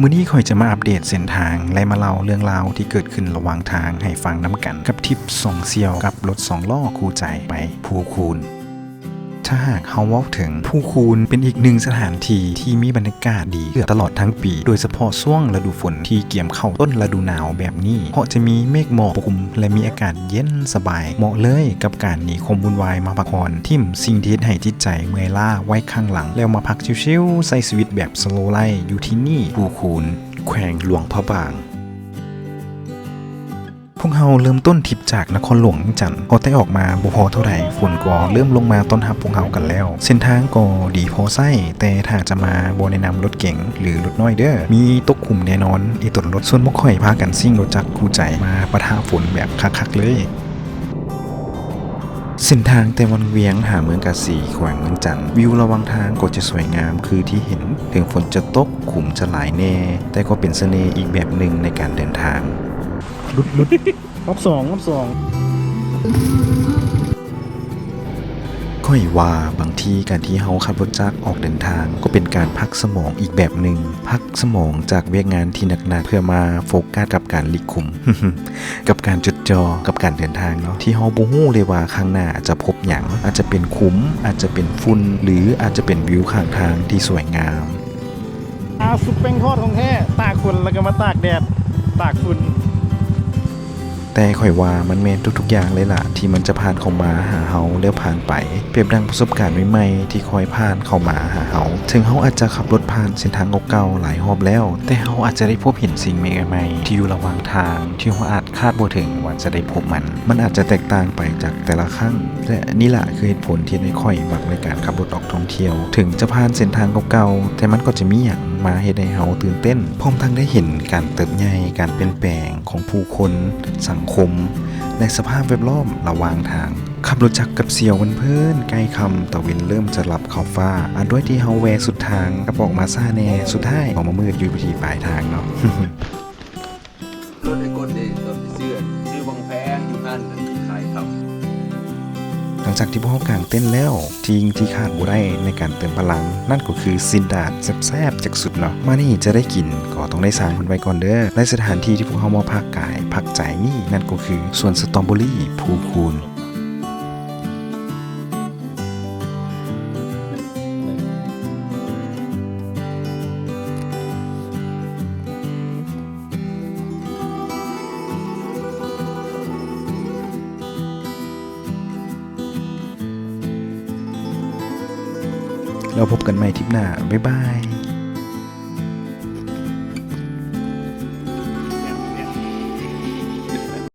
มื้อนี้ข่อยจะมาอัปเดตเส้นทางและมาเล่าเรื่องราวที่เกิดขึ้นระหว่างทางให้ฟังน้ำกันกับทริป2เสี่ยวกับรถ2ล้อคู่ใจไปภูคูนถ้าหากเฮาเว้าถึงภูคูนเป็นอีกหนึ่งสถานที่ที่มีบรรยากาศดีเกือบตลอดทั้งปีโดยเฉพาะช่วงฤดูฝนที่เกี่ยมเข้าต้นฤดูหนาวแบบนี้เพราะจะมีเมฆหมอกปกคลุมและมีอากาศเย็นสบายเหมาะเลยกับการหนีความวุ่นวายมาพักผ่อนทิ่มสิ่งที่เฮ็ดให้จิตใจเมื่อยล้าไว้ข้างหลังแล้วมาพักชิลๆใช้ชีวิตแบบสโลว์ไลฟ์อยู่ที่นี่ภูคูนแขวงหลวงพระบางพวกเฮาเริ่มต้นทริปจากนครหลวงจันทร์พอได้ออกมาบ่พอเท่าไหร่ฝนก็เริ่มลงมาต้อนรับพวกเฮากันแล้วเส้นทางก็ดีพอไส้แต่ถ้าจะมาบ่แนะนำรถเก๋งหรือรถน้อยเด้อมีตกขุมแน่นอนอีต้นรถส่วนบ่ค่อยพากันซิ่งรถจักรคู่ใจมาปะทะฝนแบบคักๆเลยเส้นทางแต่วันเวียงหาเมืองกาสีแขวงเมืองจันทร์วิวระหว่างทางก็จะสวยงามคือที่เห็นถึงฝนจะตกขุมจะหลายแน่แต่ก็เป็นเสน่ห์อีกแบบหนึ่งในการเดินทางลุดรอบสองค่อยว่าบางทีการที่เฮาขับรถจักรออกเดินทางก็เป็นการพักสมองอีกแบบหนึ่งพักสมองจากเวียกงานที่หนักๆเพื่อมาโฟกัสกับการลิคุม กับการจดจ่อกับการเดินทางเนาะที่เฮาบ่ฮู้เลยว่าข้างหน้าจะพบหยังอาจจะเป็นขุมอาจจะเป็นฝุ่นหรืออาจจะเป็นวิวข้างทางที่สวยงามสุกแป้งทอดของแท้ตากฝนแล้วก็มาตากแดดตากฝุ่นแต่ค่อยว่ามันแม่นทุกๆอย่างเลยล่ะที่มันจะผ่านเข้ามาหาเฮาแล้วผ่านไปเปรียบดังประสบการณ์ใหม่ๆที่คอยผ่านเข้ามาหาเฮาถึงเฮาอาจจะขับรถผ่านเส้นทางเก่าๆหลายรอบแล้วแต่เฮาอาจจะได้พบเห็นสิ่งใหม่ๆที่อยู่ระหว่างทางที่เฮาอาจคาดบ่ถึงว่าจะได้พบมันอาจจะแตกต่างไปจากแต่ละครั้งและนี่ล่ะคือเหตุผลที่ค่อยมักในการขับรถออกท่องเที่ยวถึงจะผ่านเส้นทางเก่าๆแต่มันก็จะมีหยังมาเฮ็ดให้เฮาตื่นเต้นพร้อมทั้งได้เห็นการเติบใหญ่การเปลี่ยนแปลงของผู้คนสังคมและสภาพแวดล้อมระหว่างทางขับรถจักรกับเสี่ยวเพื่อนใกล้ค่ำตะวันเริ่มจะลับขอบฟ้าด้วยที่เฮาแวสุดทางก็บอกมาซ่าแน่สุดท้ายออกมามืดอยู่ที่ปลายทางเนาะ รถไอ้กดเด้รถซื้อวังแพงอยู่นั่นขายครับหลังจากที่พวกเขากางเต้นแล้วทิ้งที่ขาดบ่ได้ในการเติมพลังนั่นก็คือซินดาดแซ่บๆจากสุดเนาะมานี่จะได้กินก็ต้องได้สร้างมันไว้ก่อนเด้อในสถานที่ที่พวกเขามาพักกายพักใจนี่นั่นก็คือสวนสตรอเบอรี่ภูคูนแล้วพบกันใหม่ทริปหน้าบ๊ายบาย